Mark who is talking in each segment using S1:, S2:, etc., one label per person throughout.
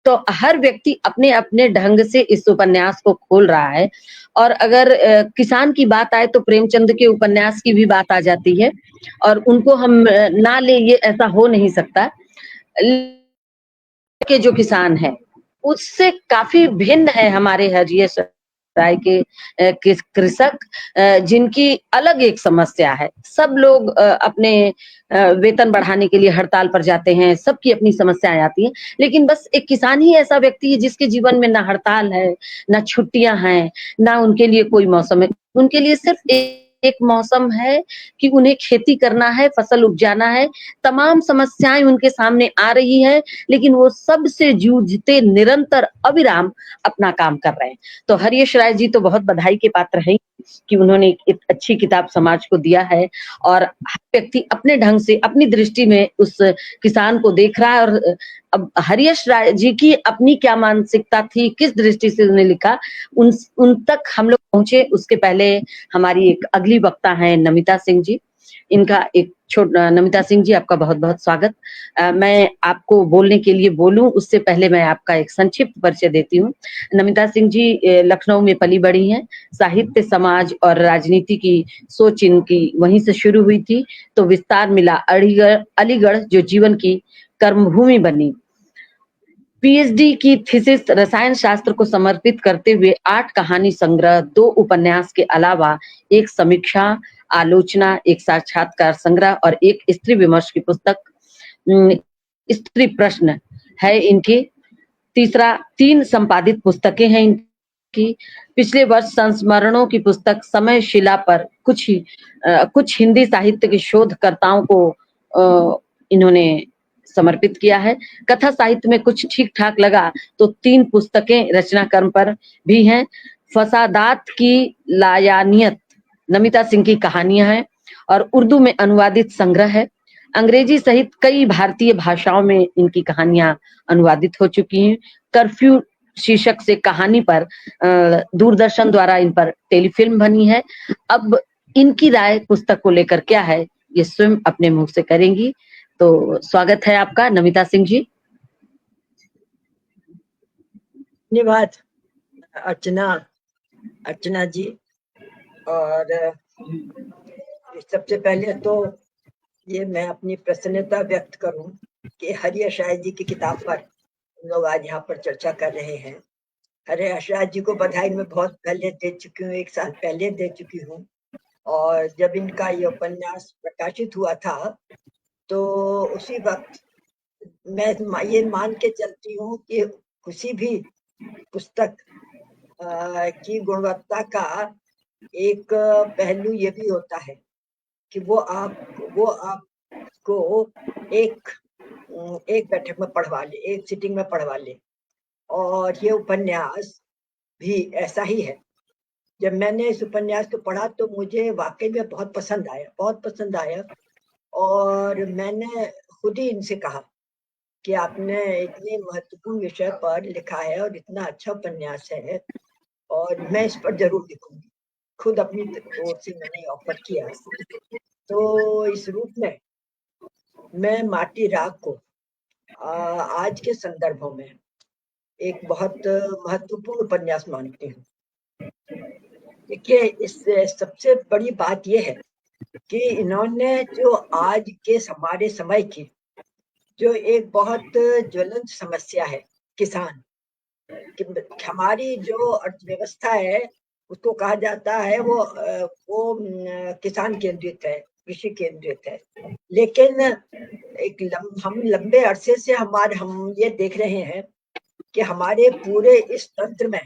S1: तो हर व्यक्ति अपने अपने ढंग से इस उपन्यास को खोल रहा है। और अगर किसान की बात आए तो प्रेमचंद के उपन्यास की भी बात आ जाती है, और उनको हम ना ले, ये ऐसा हो नहीं सकता। के जो किसान है उससे काफी भिन्न है हमारे हरियश राय के कृषक, जिनकी अलग एक समस्या है। सब लोग अपने वेतन बढ़ाने के लिए हड़ताल पर जाते हैं, सबकी अपनी समस्याएं आती हैं, लेकिन बस एक किसान ही ऐसा व्यक्ति है जिसके जीवन में ना हड़ताल है, ना छुट्टियां हैं, ना उनके लिए कोई मौसम है। उनके लिए सिर्फ एक मौसम है कि उन्हें खेती करना है, फसल उपजाना है। तमाम समस्याएं उनके सामने आ रही है, लेकिन वो सबसे जूझते निरंतर अविराम अपना काम कर रहे हैं। तो हरीश राय जी तो बहुत बधाई के पात्र हैं कि उन्होंने एक अच्छी किताब समाज को दिया है, और हर व्यक्ति अपने ढंग से अपनी दृष्टि में उस किसान को देख रहा है। और अब हरीश राय जी की अपनी क्या मानसिकता थी, किस दृष्टि से उन्हें लिखा, उन तक हम लोग पहुंचे। उसके पहले हमारी एक अगली वक्ता है नमिता सिंह जी। इनका एक नमिता सिंह जी, आपका बहुत बहुत स्वागत। मैं आपको बोलने के लिए बोलूं उससे पहले मैं आपका एक संक्षिप्त परिचय देती हूँ। नमिता सिंह जी लखनऊ में पली बड़ी हैं। साहित्य, समाज और राजनीति की सोच इनकी वहीं से शुरू हुई थी, तो विस्तार मिला अलीगढ़ जो जीवन की कर्मभूमि बनी। पीएचडी की थीसिस रसायन शास्त्र को समर्पित करते हुए 8 कहानी संग्रह, 2 उपन्यास के अलावा एक समीक्षा, आलोचना, एक साक्षात्कार संग्रह और एक स्त्री विमर्श की पुस्तक स्त्री प्रश्न है इनकी। तीसरा 3 संपादित पुस्तकें हैं इनकी। पिछले वर्ष संस्मरणों की पुस्तक समय शिला पर कुछ हिंदी साहित्य के शोधकर्ताओं को इन्होंने समर्पित किया है। कथा साहित्य में कुछ ठीक ठाक लगा तो 3 पुस्तकें रचना कर्म पर भी हैं। फसादात की लायानियत नमिता सिंह की कहानियां हैं, और उर्दू में अनुवादित संग्रह है। अंग्रेजी सहित कई भारतीय भाषाओं में इनकी कहानियां अनुवादित हो चुकी हैं। कर्फ्यू शीर्षक से कहानी पर दूरदर्शन द्वारा इन पर टेलीफिल्म बनी है। अब इनकी राय पुस्तक को लेकर क्या है, ये स्वयं अपने मुंह से करेंगी। तो स्वागत है आपका नमिता सिंह जी।
S2: धन्यवाद अर्चना जी। और सबसे पहले तो ये मैं अपनी प्रसन्नता व्यक्त करूं कि हरीश राय जी की किताब पर हम लोग आज यहाँ पर चर्चा कर रहे हैं। हरीश राय जी को बधाई मैं बहुत पहले दे चुकी हूँ, 1 साल पहले दे चुकी हूँ। और जब इनका ये उपन्यास प्रकाशित हुआ था तो उसी वक्त मैं ये मान के चलती हूँ कि किसी भी पुस्तक की गुणवत्ता का एक पहलू ये भी होता है कि वो आपको एक बैठक में पढ़वा ले, एक सिटिंग में पढ़वा ले। और ये उपन्यास भी ऐसा ही है। जब मैंने इस उपन्यास को पढ़ा तो मुझे वाकई में बहुत पसंद आया। और मैंने खुद ही इनसे कहा कि आपने इतने महत्वपूर्ण विषय पर लिखा है और इतना अच्छा उपन्यास है, और मैं इस पर जरूर लिखूंगी। खुद अपनी ओर से मैंने ऑफर किया। तो इस रूप में मैं माटी राग को आज के संदर्भों में एक बहुत महत्वपूर्ण उपन्यास मानती हूँ। देखिए, इस सबसे बड़ी बात यह है कि इन्होंने जो आज के हमारे समय की जो एक बहुत ज्वलंत समस्या है, किसान, हमारी जो अर्थव्यवस्था है उसको कहा जाता है वो किसान केंद्रित है, कृषि केंद्रित है। लेकिन हम लंबे अरसे से हम ये देख रहे हैं कि हमारे पूरे इस तंत्र में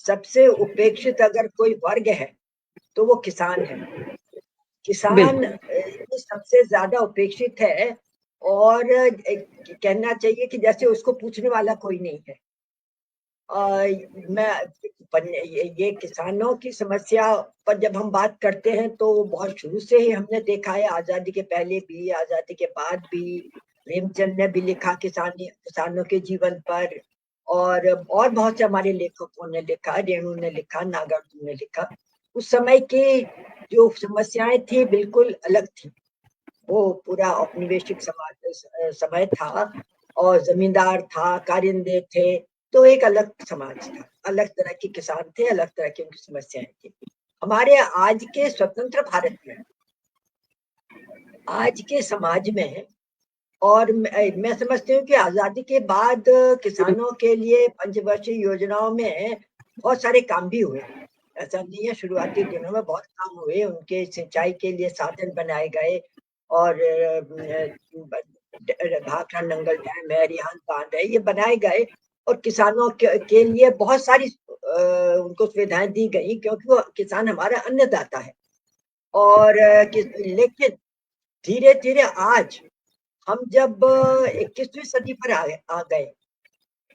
S2: सबसे उपेक्षित अगर कोई वर्ग है तो वो किसान है। किसान सबसे ज्यादा उपेक्षित है, और कहना चाहिए कि जैसे उसको पूछने वाला कोई नहीं है। ये किसानों की समस्या पर जब हम बात करते हैं तो बहुत शुरू से ही हमने देखा है, आजादी के पहले भी, आजादी के बाद भी। प्रेमचंद ने भी लिखा किसानों के जीवन पर, और बहुत से हमारे लेखकों ने लिखा, रेणु ने लिखा, नागार्जुन ने लिखा। उस समय की जो समस्याएं थी बिल्कुल अलग थी। वो पूरा औपनिवेशिक समय था, और जमींदार था, कारिंदे थे, तो एक अलग समाज था, अलग तरह के किसान थे, अलग तरह की उनकी समस्याएं थी। हमारे आज के स्वतंत्र भारत में, आज के समाज में, और मैं समझती हूँ कि आजादी के बाद किसानों के लिए पंचवर्षीय योजनाओं में बहुत सारे काम भी हुए। ऐसा नहीं है, शुरुआती दिनों में बहुत काम हुए, उनके सिंचाई के लिए साधन बनाए गए, और भाखड़ा नंगल डैम है, रिहांद बांध है, ये बनाए गए, और किसानों के लिए बहुत सारी उनको सुविधाएं दी गई, क्योंकि वो किसान हमारा अन्नदाता है। और लेकिन धीरे धीरे आज हम जब 21वीं सदी पर आ गए,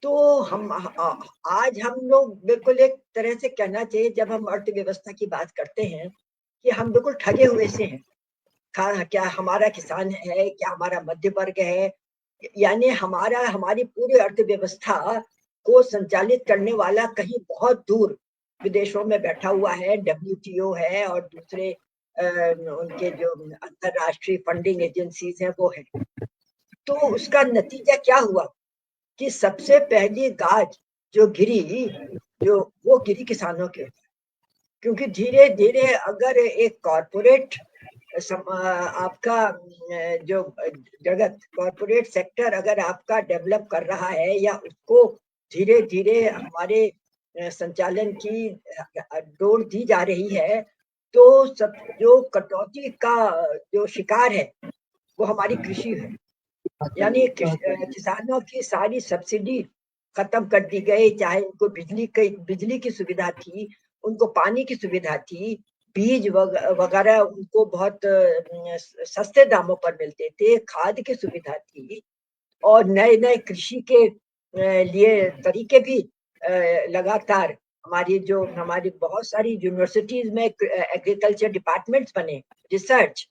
S2: तो आज हम लोग बिल्कुल, एक तरह से कहना चाहिए, जब हम अर्थव्यवस्था की बात करते हैं, कि हम बिल्कुल ठगे हुए से हैं। क्या हमारा किसान है, क्या हमारा मध्य वर्ग है, यानी हमारी पूरी अर्थव्यवस्था को संचालित करने वाला कहीं बहुत दूर विदेशों में बैठा हुआ है, WTO है, और दूसरे उनके जो अंतरराष्ट्रीय फंडिंग एजेंसीज हैं वो है। तो उसका नतीजा क्या हुआ कि सबसे पहली गाज जो गिरी, वो गिरी किसानों के ऊपर। क्योंकि धीरे धीरे अगर एक कॉरपोरेट आपका जो जगत, कॉरपोरेट सेक्टर अगर आपका डेवलप कर रहा है, या उसको धीरे धीरे हमारे संचालन की डोर दी जा रही है, तो सब जो कटौती का जो शिकार है वो हमारी कृषि है। यानी किसानों की सारी सब्सिडी खत्म कर दी गई, चाहे उनको बिजली की सुविधा थी, उनको पानी की सुविधा थी, बीज वगैरह उनको बहुत सस्ते दामों पर मिलते थे, खाद की सुविधा थी, और नए नए कृषि के लिए तरीके भी लगातार हमारी बहुत सारी यूनिवर्सिटीज में एग्रीकल्चर डिपार्टमेंट्स बने, रिसर्च,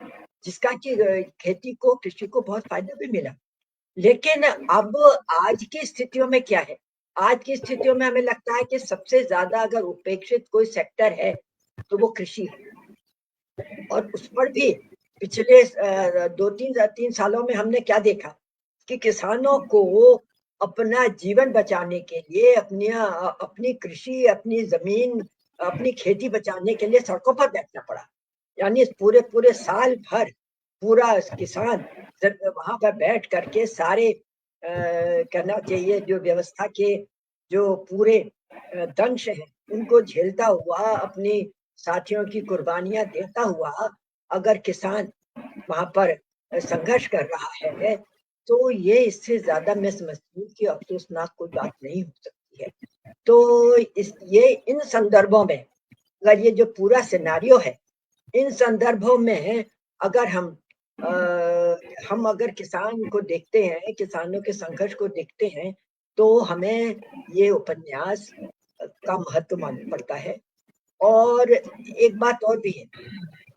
S2: जिसका कि खेती को, कृषि को बहुत फायदा भी मिला। लेकिन अब आज की स्थितियों में क्या है? आज की स्थितियों में हमें लगता है कि सबसे ज्यादा अगर उपेक्षित कोई सेक्टर है तो वो कृषि है। और उस पर भी पिछले 2-3 सालों में हमने क्या देखा कि किसानों को अपना जीवन बचाने के लिए, अपनी कृषि, अपनी जमीन, अपनी खेती बचाने के लिए सड़कों पर बैठना पड़ा। यानी पूरे पूरे साल भर पूरा किसान वहां पर बैठ करके सारे कहना चाहिए जो व्यवस्था के जो पूरे दंश है उनको झेलता हुआ, अपनी साथियों की कुर्बानियां देता हुआ, अगर किसान वहां पर संघर्ष कर रहा है, तो ये इससे ज्यादा मैं समझती हूँ कि अफसोसनाक कोई बात नहीं हो सकती है। तो ये इन संदर्भों में, अगर ये जो पूरा सिनारियो है, इन संदर्भों में अगर हम अगर किसान को देखते हैं, किसानों के संघर्ष को देखते हैं, तो हमें ये उपन्यास का महत्व मालूम पड़ता है। और एक बात और भी है,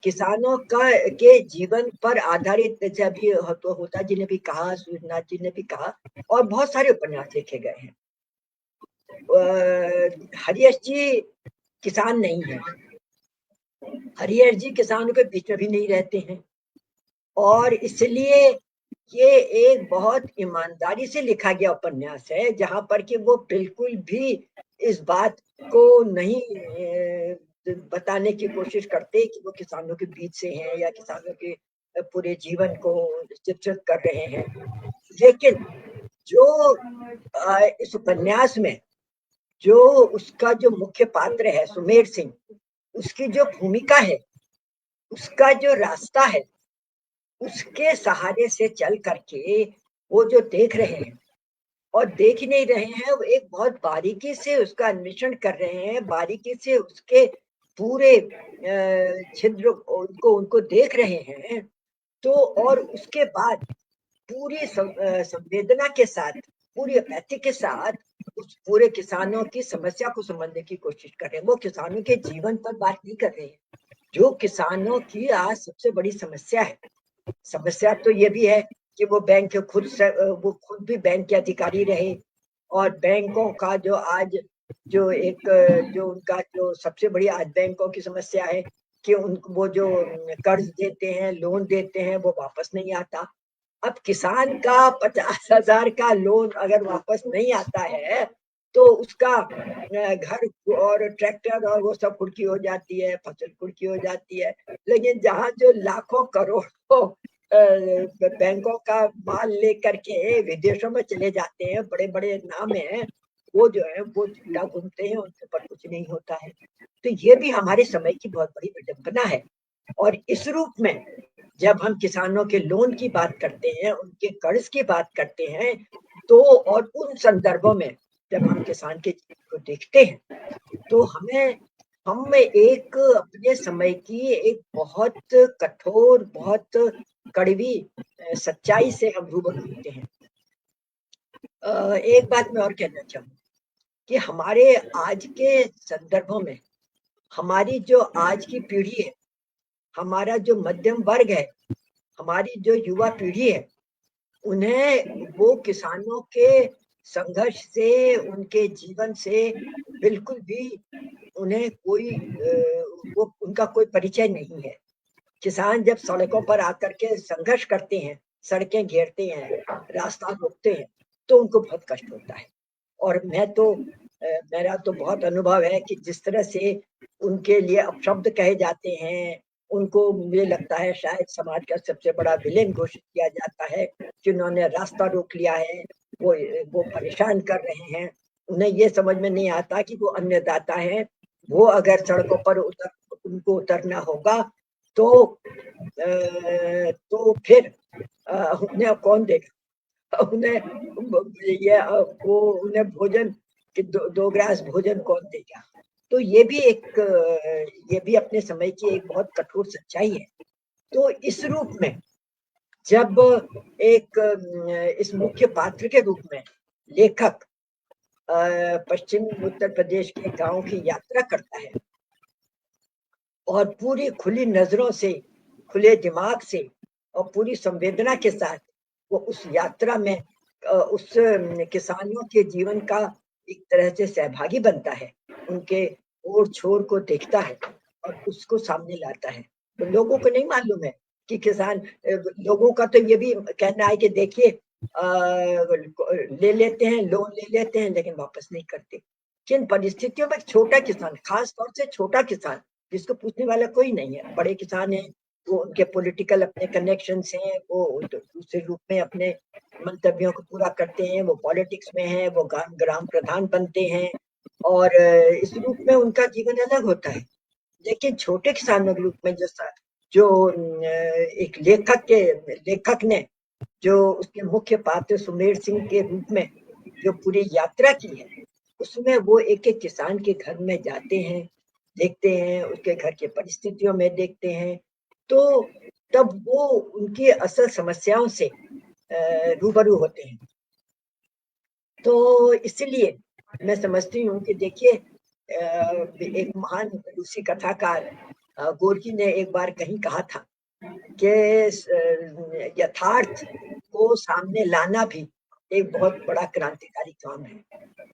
S2: किसानों का के जीवन पर आधारित, जैसे अभी होता जी ने भी कहा, सूर्यनाथ जी ने भी कहा, और बहुत सारे उपन्यास लिखे गए हैं। हरियश जी किसान नहीं है, हरिहर जी किसानों के बीच में भी नहीं रहते हैं, और इसलिए ये एक बहुत ईमानदारी से लिखा गया उपन्यास है, जहां पर कि वो बिल्कुल भी इस बात को नहीं बताने की कोशिश करते कि वो किसानों के बीच से हैं, या किसानों के पूरे जीवन को चित्रित कर रहे हैं। लेकिन जो इस उपन्यास में जो उसका जो मुख्य पात्र है सुमेर सिंह, उसकी जो भूमिका है, उसका जो रास्ता है, उसके सहारे से चल करके वो जो देख रहे हैं, और देख ही नहीं रहे हैं, वो एक बहुत बारीकी से उसका अन्वेषण कर रहे हैं, बारीकी से उसके पूरे छिद्र उनको देख रहे हैं। तो और उसके बाद पूरी संवेदना के साथ, पूरी अपैथी के साथ उस पूरे किसानों की समस्या को समझने की कोशिश कर रहे हैं। वो किसानों के जीवन पर बात नहीं कर रहे हैं, जो किसानों की आज सबसे बड़ी समस्या है। समस्या तो ये भी है कि वो वो खुद भी बैंक के अधिकारी रहे, और बैंकों का जो आज जो उनका जो सबसे बड़ी आज बैंकों की समस्या है कि उनको वो जो कर्ज देते हैं, लोन देते हैं, वो वापस नहीं आता। अब किसान का 50,000 का लोन अगर वापस नहीं आता है तो उसका घर और ट्रैक्टर और वो सब कुर्की हो जाती है, फसल कुर्की हो जाती है। लेकिन जहाँ जो लाखों करोड़ों बैंकों का माल लेकर के विदेशों में चले जाते हैं, बड़े-बड़े नाम हैं, वो जो है वो झूठा घूमते हैं, उनके ऊपर कुछ नहीं होता है। तो ये भी हमारे समय की बहुत बड़ी विडंबना है। और इस रूप में जब हम किसानों के लोन की बात करते हैं, उनके कर्ज की बात करते हैं, तो और उन संदर्भों में जब हम किसान के जीवन को देखते हैं, तो हम एक अपने समय की एक बहुत कठोर, बहुत कड़वी सच्चाई से हम रूबरू होते हैं। एक बात मैं और कहना चाहूँगा कि हमारे आज के संदर्भों में हमारी जो आज की पीढ़ी है, हमारा जो मध्यम वर्ग है, हमारी जो युवा पीढ़ी है, उन्हें वो किसानों के संघर्ष से, उनके जीवन से बिल्कुल भी उन्हें कोई वो उनका कोई परिचय नहीं है। किसान जब सड़कों पर आकर के संघर्ष करते हैं, सड़कें घेरते हैं, रास्ता रोकते हैं, तो उनको बहुत कष्ट होता है। और मेरा तो बहुत अनुभव है कि जिस तरह से उनके लिए अपशब्द कहे जाते हैं, उनको मुझे लगता है शायद समाज का सबसे बड़ा विलेन घोषित किया जाता है, जिन्होंने रास्ता रोक लिया है, वो परेशान कर रहे हैं। उन्हें ये समझ में नहीं आता कि वो अन्नदाता हैं, वो अगर सड़कों पर उनको उतरना होगा तो फिर उन्हें कौन देगा? उन्हें वो उन्हें भोजन कि दो ग्रास भोजन कौन देगा? तो ये भी अपने समय की एक बहुत कठोर सच्चाई है। तो इस रूप में जब इस मुख्य पात्र के रूप में लेखक पश्चिम उत्तर प्रदेश के गांव की यात्रा करता है और पूरी खुली नजरों से, खुले दिमाग से और पूरी संवेदना के साथ वो उस यात्रा में उस किसानों के जीवन का एक तरह से सहभागी बनता है, उनके ओर छोर को देखता है और उसको सामने लाता है। तो लोगों को नहीं मालूम है कि लोगों का तो ये भी कहना है कि देखिए ले लेते हैं, लोन ले लेते हैं लेकिन वापस नहीं करते। किन परिस्थितियों में छोटा किसान, खास तौर से छोटा किसान जिसको पूछने वाला कोई नहीं है, बड़े किसान हैं, वो उनके पॉलिटिकल अपने कनेक्शंस हैं, वो दूसरे रूप में अपने मंतव्यों को पूरा करते हैं, वो पॉलिटिक्स में हैं, वो ग्राम प्रधान बनते हैं और इस रूप में उनका जीवन अलग होता है। लेकिन छोटे किसानों के रूप में जो एक लेखक ने जो उसके मुख्य पात्र सुमेर सिंह के रूप में जो पूरी यात्रा की है, उसमें वो एक-एक किसान के घर में जाते हैं, देखते हैं, उसके घर की परिस्थितियों में देखते हैं, तो तब वो उनकी असल समस्याओं से रूबरू होते हैं। तो इसलिए मैं समझती हूँ कि देखिए एक महान रूसी कथाकार गोर्की ने एक बार कहीं कहा था कि यथार्थ को सामने लाना भी एक बहुत बड़ा क्रांतिकारी काम है।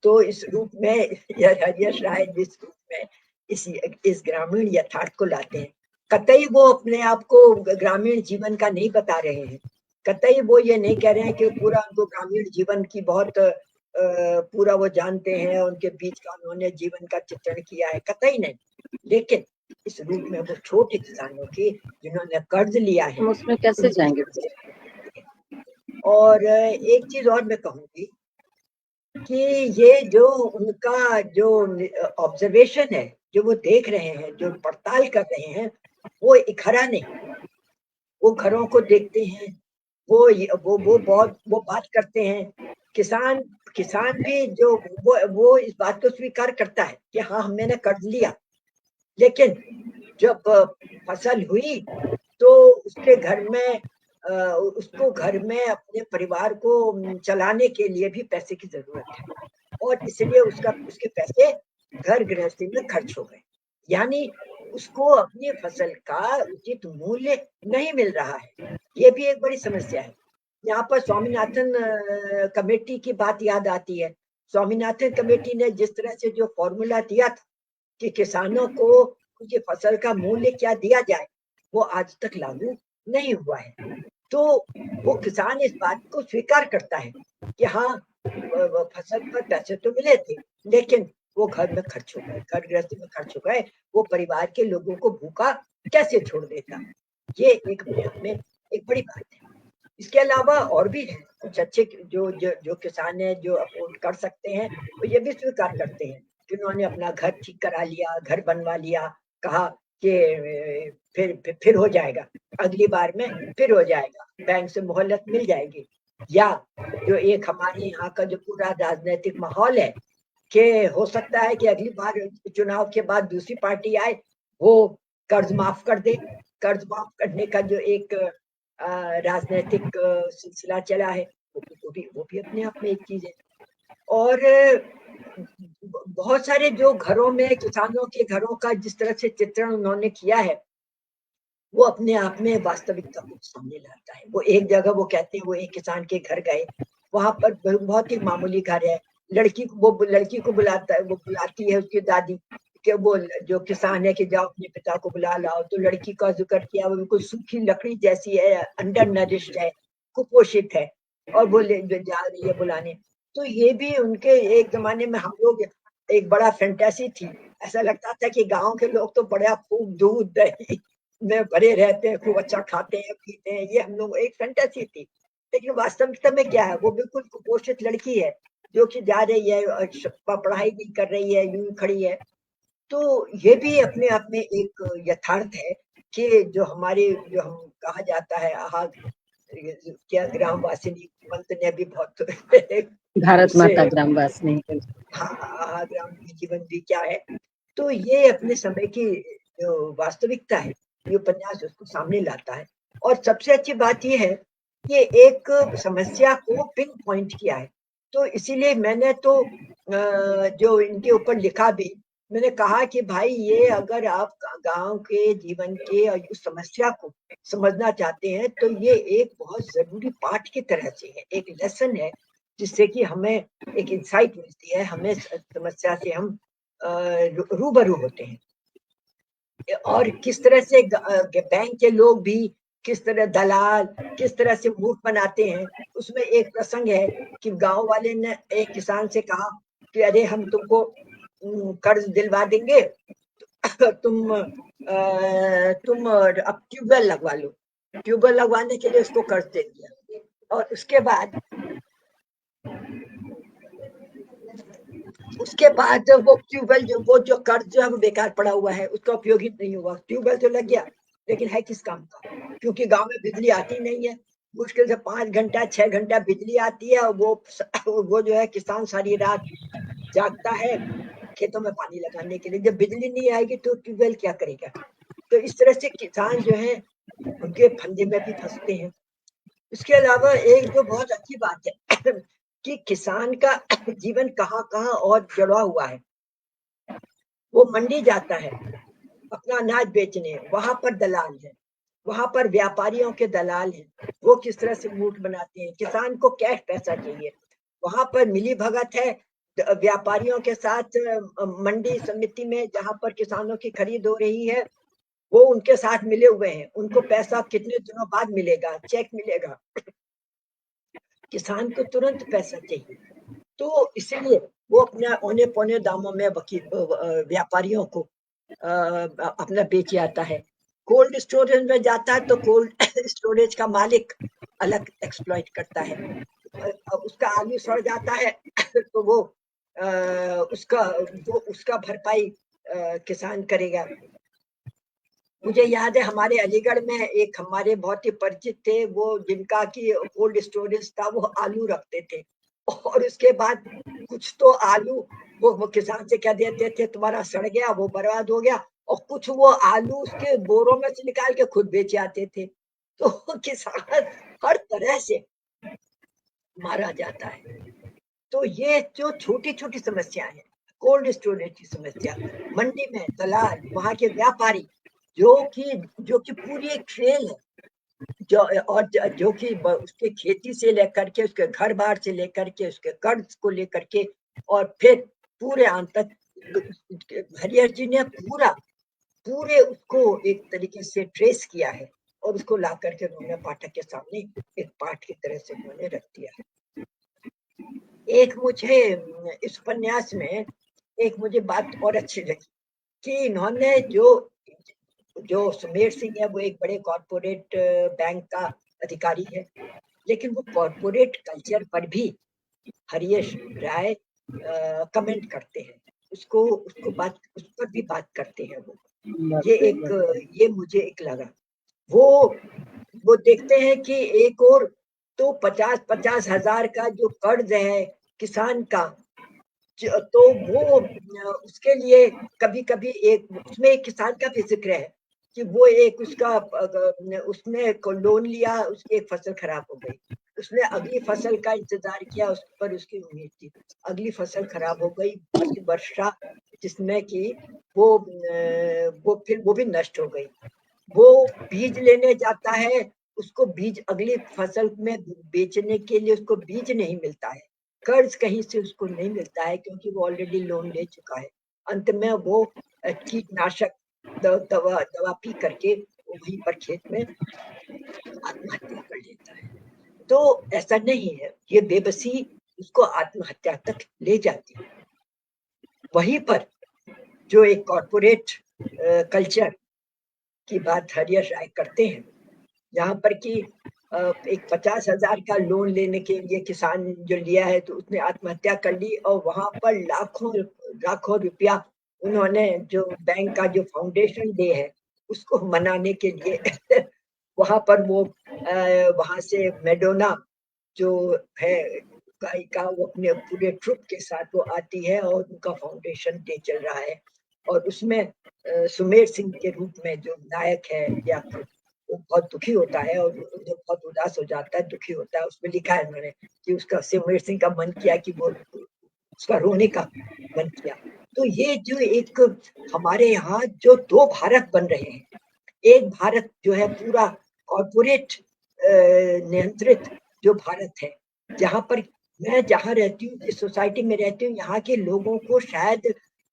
S2: तो इस रूप में यश राय जिस रूप में इस ग्रामीण यथार्थ को लाते हैं, कतई वो अपने आप को ग्रामीण जीवन का नहीं बता रहे हैं, कतई वो ये नहीं कह रहे हैं कि पूरा उनको ग्रामीण जीवन की बहुत पूरा वो जानते हैं, उनके बीच का उन्होंने जीवन का चित्रण किया है, कतई नहीं। लेकिन इस रूप में वो छोटे किसानों की जिन्होंने कर्ज लिया है,
S1: हम उसमें कैसे जाएंगे?
S2: और एक चीज और मैं कहूंगी कि ये जो उनका जो ऑब्जर्वेशन है, जो वो देख रहे हैं, जो पड़ताल कर रहे हैं, वो इखरा नहीं, वो घरों को देखते हैं, वो बात करते हैं। किसान किसान भी जो वो इस बात को स्वीकार करता है कि हाँ मैंने कर्ज लिया, लेकिन जब फसल हुई तो उसके घर में उसको घर में अपने परिवार को चलाने के लिए भी पैसे की जरूरत है और इसलिए उसके पैसे घर गृहस्थी में खर्च हो गए, यानी उसको अपनी फसल का उचित मूल्य नहीं मिल रहा है। ये भी एक बड़ी समस्या है। यहाँ पर स्वामीनाथन कमेटी की बात याद आती है। स्वामीनाथन कमेटी ने जिस तरह से जो फॉर्मूला दिया था कि किसानों को उनकी फसल का मूल्य क्या दिया जाए, वो आज तक लागू नहीं हुआ है। तो वो किसान इस बात को स्वीकार करता है कि हाँ, फसल पर पैसे तो मिले थे, लेकिन वो घर में खर्च हो गए, घर गृहस्थी में खर्च हो गए, वो परिवार के लोगों को भूखा कैसे छोड़ देता। ये एक अपने आप में एक बड़ी बात है। इसके अलावा और भी हैं कुछ अच्छे जो किसान हैं, जो अफोर्ड कर सकते हैं, वो ये भी स्वीकार करते हैं कि उन्होंने अपना घर ठीक करा लिया, घर बनवा लिया, कहा कि फिर हो जाएगा, अगली बार में फिर हो जाएगा, बैंक से मोहलत मिल जाएगी। या जो एक हमारे यहाँ का जो पूरा राजनीतिक माहौल है कि हो सकता है कि अगली बार चुनाव के बाद दूसरी पार्टी आए, वो कर्ज माफ कर दे। कर्ज माफ करने का जो एक राजनीतिक सिलसिला चला है, वो भी अपने आप में एक चीज है। और बहुत सारे जो घरों में किसानों के घरों का जिस तरह से चित्रण उन्होंने किया है, वो अपने आप में वास्तविकता को सामने लाता है। वो एक जगह वो कहते हैं, वो एक किसान के घर गए, वहां पर बहुत ही मामूली घर है, लड़की को बुलाता है, वो बुलाती है उसकी दादी कि वो जो किसान है कि जाओ अपने पिता को बुला लाओ। तो लड़की का जिक्र किया, वो बिल्कुल सूखी लकड़ी जैसी है, अंडर नरिश्ड है, कुपोषित है, और वो जा रही है बुलाने। तो ये भी उनके एक जमाने में हम लोग एक बड़ा फैंटेसी थी, ऐसा लगता था कि गांव के लोग तो बड़ा खूब दूध दही में भरे रहते हैं, खूब अच्छा खाते हैं पीते हैं, ये हम लोग एक फैंटेसी थी। लेकिन वास्तविकता में क्या है, वो बिल्कुल कुपोषित लड़की है जो कि जा रही है, पढ़ाई नहीं कर रही है, यूं खड़ी है। तो ये भी अपने आप में एक यथार्थ है कि जो हम कहा जाता है आहा, क्या ग्राम वासिनी मंत्र ने भी बहुत
S1: भारत
S2: उससे,
S1: माता ग्राम वासिनी।
S2: हाँ, आहा ग्राम की जीवन भी क्या है। तो ये अपने समय की जो वास्तविकता है, ये उपन्यास उसको सामने लाता है। और सबसे अच्छी बात ये है कि एक समस्या को पिन पॉइंट किया है। तो इसीलिए मैंने तो जो इनके ऊपर लिखा भी, मैंने कहा कि भाई ये अगर आप गांव के जीवन के और उस समस्या को समझना चाहते हैं, तो ये एक बहुत जरूरी पाठ की तरह से है, एक लेसन है, जिससे कि हमें एक इंसाइट मिलती है, हमें समस्या से हम रूबरू होते हैं। और किस तरह से बैंक के लोग भी, किस तरह दलाल किस तरह से मूर्ख बनाते हैं। उसमें एक प्रसंग है कि गांव वाले ने एक किसान से कहा कि अरे हम तुमको कर्ज दिलवा देंगे, तुम अब ट्यूबवेल लगवा लो। ट्यूबवेल लगवाने के लिए उसको कर्ज दे दिया, और उसके बाद वो ट्यूबवेल वो जो कर्ज जो है वो बेकार पड़ा हुआ है, उसका उपयोग ही नहीं हुआ। ट्यूबवेल तो लग गया, लेकिन है किस काम का, क्योंकि गांव में बिजली आती नहीं है। मुश्किल से 5 घंटा 6 घंटा बिजली आती है, और वो जो है किसान सारी रात जागता है खेतों में पानी लगाने के लिए। जब बिजली नहीं आएगी तो ट्यूबवेल क्या करेगा। तो इस तरह से किसान जो है उनके फंदे में भी फंसते हैं। इसके अलावा एक जो बहुत अच्छी बात है कि किसान का जीवन कहाँ कहाँ और जुड़ा हुआ है। वो मंडी जाता है अपना अनाज बेचने, वहां पर दलाल है, वहां पर व्यापारियों के दलाल हैं, वो किस तरह से मूठ बनाते हैं। किसान को कैश पैसा चाहिए, वहां पर मिली भगत है व्यापारियों के साथ। मंडी समिति में जहां पर किसानों की खरीद हो रही है, वो उनके साथ मिले हुए हैं, उनको पैसा कितने दिनों बाद मिलेगा, चेक मिलेगा। किसान को तुरंत पैसा चाहिए, तो इसीलिए वो अपना औने पौने दामों में व्यापारियों को अपना बेच आता है। कोल्ड स्टोरेज में जाता है तो कोल्ड स्टोरेज का मालिक अलग एक्सप्लॉइट करता है। उसका आलू सड़ जाता है तो वो उसका भरपाई किसान करेगा। मुझे याद है हमारे अलीगढ़ में एक हमारे बहुत ही परिचित थे, वो जिनका की कोल्ड स्टोरेज था, वो आलू रखते थे। और उसके बाद कुछ तो आलू वो किसान से कह देते थे तुम्हारा सड़ गया, वो बर्बाद हो गया, और कुछ वो आलू उसके बोरों में से निकाल के खुद बेच आते थे। तो किसान हर तरह से मारा जाता है। तो ये जो छोटी छोटी समस्याएं हैं, कोल्ड स्टोरेज की समस्या, मंडी में दलाल, वहां के व्यापारी, जो कि पूरी एक खेल है, जो कि उसके खेती से लेकर के, उसके घर बार से लेकर के, उसके कर्ज को लेकर के, और फिर पूरे अंत तक हरिहर जी ने पूरे उसको एक तरीके से ट्रेस किया है। और उसको ला करके उन्होंने पाठक के सामने एक पाठ की तरह से उन्होंने रख दिया। एक मुझे इस उपन्यास में एक मुझे बात और अच्छी लगी कि इन्होंने जो सुमेर सिंह है वो एक बड़े कॉर्पोरेट बैंक का अधिकारी है, लेकिन वो कॉर्पोरेट कल्चर पर भी हरीश राय कमेंट करते हैं, उसको उसको बात उस पर भी बात करते हैं वो। ये मुझे एक लगा। वो देखते हैं कि एक और तो 50-50 हजार का जो कर्ज है किसान का, तो वो उसके लिए कभी कभी एक उसमें एक किसान का भी जिक्र है कि वो एक उसका उसने लोन लिया, उसकी एक फसल खराब हो गई, उसने अगली फसल का इंतजार किया, उस पर उसकी उम्मीद थी, अगली फसल खराब हो गई, वर्षा जिसमें कि वो फिर वो भी नष्ट हो गई। वो बीज लेने जाता है, उसको बीज अगली फसल में बेचने के लिए उसको बीज नहीं मिलता है, कर्ज कहीं से उसको नहीं मिलता है क्योंकि वो ऑलरेडी लोन ले चुका है। अंत में वो कीटनाशक दवा पी करके वहीं पर खेत में आत्महत्या कर लेता है। तो ऐसा नहीं है, ये बेबसी उसको आत्महत्या तक ले जाती है। वहीं पर जो एक कॉर्पोरेट कल्चर की बात हरीश राय करते हैं, यहाँ पर कि एक 50,000 का लोन लेने के लिए किसान जो लिया है तो उसने आत्महत्या कर ली, और वहां पर लाखों लाखों रुपया उन्होंने जो बैंक का जो फाउंडेशन डे है उसको मनाने के लिए वहां पर वो वहां से मेडोना जो है गायिका, वो अपने पूरे ट्रुप के साथ वो आती है और उनका फाउंडेशन डे चल रहा है, और उसमें सुमेर सिंह के रूप में जो नायक है या वो बहुत दुखी होता है और बहुत उदास हो जाता है, दुखी होता है। उसमें लिखा है उन्होंने कि उसका सुमेर सिंह का मन किया कि वो उसका रोने का मन किया। तो ये जो एक हमारे यहाँ जो दो भारत बन रहे हैं, एक भारत जो है पूरा कॉर्पोरेट नियंत्रित जो भारत है, जहाँ पर मैं जहाँ रहती हूँ, जिस सोसाइटी में रहती हूँ, यहाँ के लोगों को शायद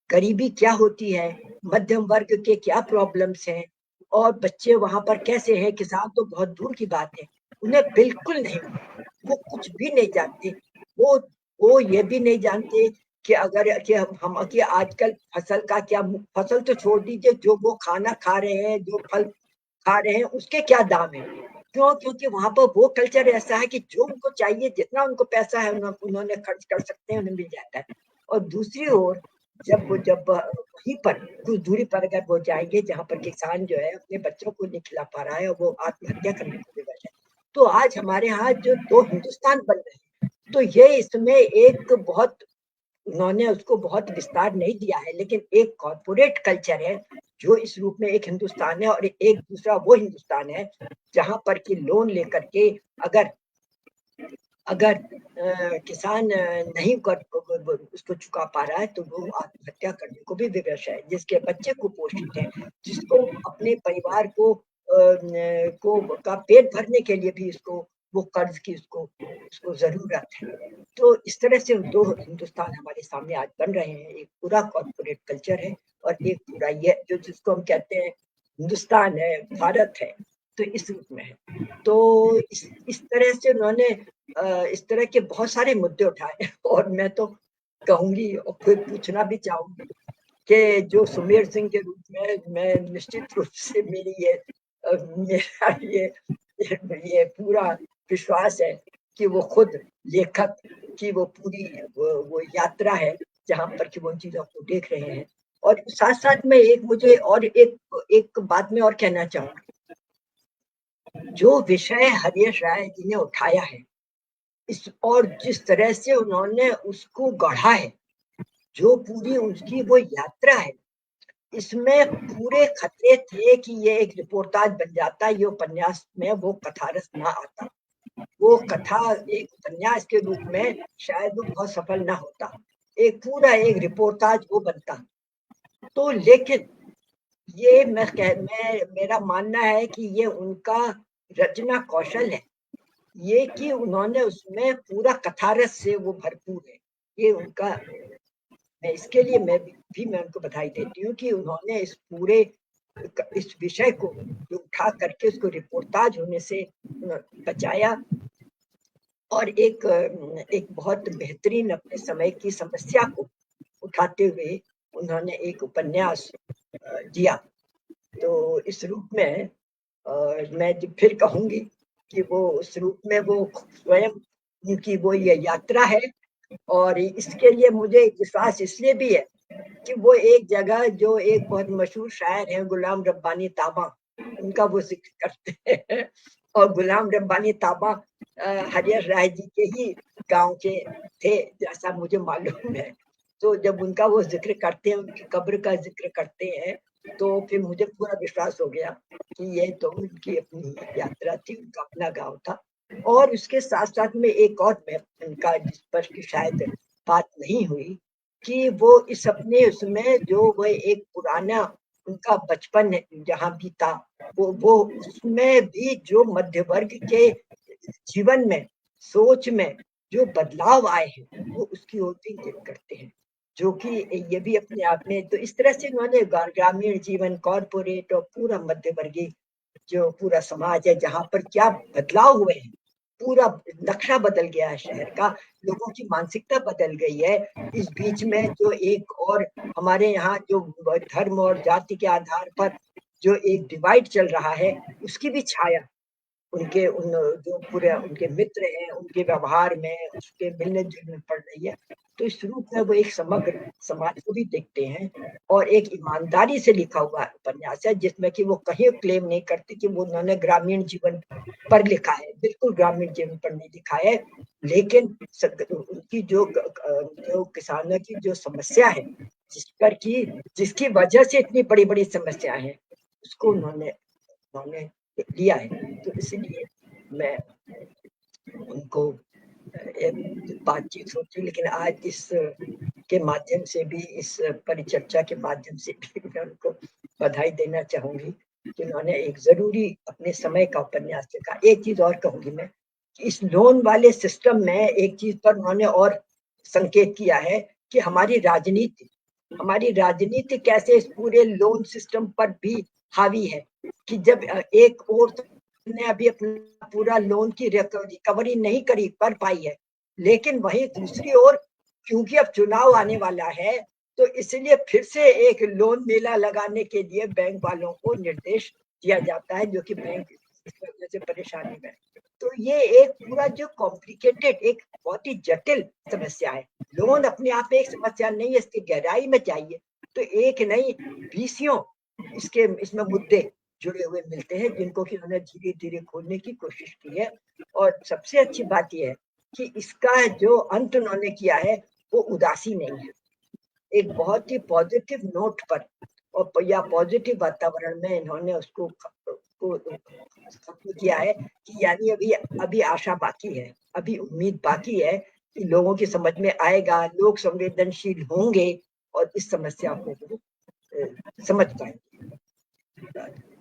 S2: गरीबी क्या होती है, मध्यम वर्ग के क्या प्रॉब्लम्स हैं, और बच्चे वहां पर कैसे हैं, किसान तो बहुत दूर की बात है, उन्हें बिल्कुल नहीं, वो कुछ भी नहीं जानते। वो वो ये भी नहीं जानते कि अगर कि हम कि आजकल फसल का क्या, फसल तो छोड़ दीजिए, जो वो खाना खा रहे हैं, जो फल खा रहे हैं, उसके क्या दाम है। क्यों? क्योंकि वहां पर वो कल्चर ऐसा है कि जो उनको चाहिए, जितना उनको पैसा है उन्होंने खर्च कर सकते हैं, उन्हें मिल जाता है। और दूसरी ओर जब वहीं पर कुछ दूरी पर अगर वो जाएंगे जहाँ पर किसान जो है अपने बच्चों को नहीं खिला पा रहा है और वो आत्महत्या करने को विवश है, तो आज हमारे यहाँ जो दो हिंदुस्तान बन रहे हैं, तो ये इसमें एक बहुत उन्होंने उसको बहुत विस्तार नहीं दिया है, लेकिन एक कॉर्पोरेट कल्चर है जो इस रूप में एक हिंदुस्तान है, और एक दूसरा वो हिंदुस्तान है जहां पर कि लोन लेकर के अगर अगर किसान नहीं कर उसको चुका पा रहा है तो वो आत्महत्या करने को भी विवश है, जिसके बच्चे कुपोषित है, जिसको अपने परिवार को का पेट भरने के लिए भी इसको वो कर्ज की उसको उसको जरूरत है। तो इस तरह से दो हिंदुस्तान हमारे सामने आज बन रहे हैं, एक पूरा कॉर्पोरेट कल्चर है और एक पूरा ये जो जिसको हम कहते हैं हिंदुस्तान है, भारत है, तो इस रूप में है। तो इस तरह से उन्होंने इस तरह के बहुत सारे मुद्दे उठाए और मैं तो कहूंगी और फिर पूछना भी चाहूंगी कि जो सुमेर सिंह के रूप में मैं निश्चित रूप से मेरा ये पूरा विश्वास है कि वो खुद लेखक की वो पूरी वो यात्रा है जहाँ पर कि वो उन चीजों को देख रहे हैं। और साथ साथ में एक मुझे और एक बात में और कहना चाहूंगा, जो विषय हरीश राय जी ने उठाया है इस और जिस तरह से उन्होंने उसको गढ़ा है, जो पूरी उसकी वो यात्रा है, इसमें पूरे खतरे थे कि ये एक रिपोर्टाज बन जाता, ये उपन्यास में वो कथारस ना आता, वो कथा एक उपन्यास के रूप में शायद वो बहुत सफल ना होता, एक पूरा एक रिपोर्टाज वो बनता। तो लेकिन ये मैं मेरा मानना है कि ये उनका रचना कौशल है, ये कि उन्होंने उसमें पूरा कथारस से वो भरपूर है, ये उनका, मैं इसके लिए मैं उनको बधाई देती हूँ कि उन्होंने इस पूरे इस विषय को उठा करके उसको रिपोर्टाज होने से बचाया और एक बहुत बेहतरीन अपने समय की समस्या को उठाते हुए उन्होंने एक उपन्यास दिया। तो इस रूप में मैं फिर कहूंगी कि वो उस रूप में वो स्वयं उनकी वो ये यात्रा है, और इसके लिए मुझे विश्वास इसलिए भी है कि वो एक जगह जो एक बहुत मशहूर शायर है गुलाम रब्बानी ताबा, उनका वो जिक्र करते हैं और गुलाम रब्बानी ताबा हरिहर राय जी के ही गांव के थे जैसा मुझे मालूम है। तो जब उनका वो जिक्र करते हैं, उनकी कब्र का जिक्र करते हैं, तो फिर मुझे पूरा विश्वास हो गया कि ये तो उनकी अपनी यात्रा थी, उनका अपना गांव था। और उसके साथ साथ में एक और मैं उनका जिस पर की शायद बात नहीं हुई कि वो इस अपने उसमें जो वह एक पुराना उनका बचपन जहाँ भी था, वो उसमें भी जो मध्य वर्ग के जीवन में, सोच में जो बदलाव आए हैं, वो उसकी ओर भी इंगित करते हैं, जो कि ये भी अपने आप में तो इस तरह से उन्होंने ग्रामीण जीवन, कॉर्पोरेट और पूरा मध्य वर्गीय जो पूरा समाज है जहाँ पर क्या बदलाव हुए हैं, पूरा नक्शा बदल गया है शहर का, लोगों की मानसिकता बदल गई है। इस बीच में जो एक और हमारे यहाँ जो धर्म और जाति के आधार पर जो एक डिवाइड चल रहा है, उसकी भी छाया उनके उन जो पूरे उनके मित्र हैं, उनके व्यवहार में, उसके मिलने-जुलने में पड़ रही है। तो इस रूप में वो एक समग्र समाज को भी देखते हैं और एक ईमानदारी से लिखा हुआ उपन्यास है, जिसमें कि वो कहीं क्लेम नहीं करते कि वो उन्होंने ग्रामीण जीवन पर लिखा है। बिल्कुल ग्रामीण जीवन पर नहीं लिखा है, लेकिन उनकी जो किसानों की जो समस्या है, जिस पर कि जिसकी वजह से इतनी बड़ी-बड़ी समस्याएँ हैं, उसको उन्होंने लिया है। तो इसलिए मैं उनको एक बातचीत होती, लेकिन आज इस के माध्यम से भी, इस परिचर्चा के माध्यम से भी मैं उनको बधाई देना चाहूंगी कि उन्होंने एक जरूरी अपने समय का उपन्यास लिखा। एक चीज और कहूंगी मैं कि इस लोन वाले सिस्टम में एक चीज पर उन्होंने और संकेत किया है कि हमारी राजनीति कैसे इस पूरे लोन सिस्टम पर भी हावी है, कि जब एक और ने अभी अपना पूरा लोन की रिकवरी नहीं कर पाई है, लेकिन वहीं दूसरी ओर क्योंकि अब चुनाव आने वाला है, तो इसलिए फिर से एक लोन मेला लगाने के लिए बैंक वालों को निर्देश दिया जाता है, जो कि बैंक इस वजह से परेशानी में। तो ये एक पूरा जो कॉम्प्लिकेटेड, एक बहुत ही जटिल समस्या है। लोन अपने आप में एक समस्या नहीं है, इसकी गहराई में चाहिए तो एक नहीं 20 इसमें मुद्दे जुड़े हुए मिलते हैं, जिनको कि उन्होंने धीरे धीरे खोलने की कोशिश की है। और सबसे अच्छी बात यह है कि इसका जो अंत उन्होंने किया है वो उदासी नहीं है, एक बहुत ही पॉजिटिव नोट पर और या पॉजिटिव वातावरण में इन्होंने उसको खत्म किया है कि यानी अभी अभी आशा बाकी है, अभी उम्मीद बाकी है कि लोगों की समझ में आएगा, लोग संवेदनशील होंगे और इस समस्या को वो समझ पाएंगे।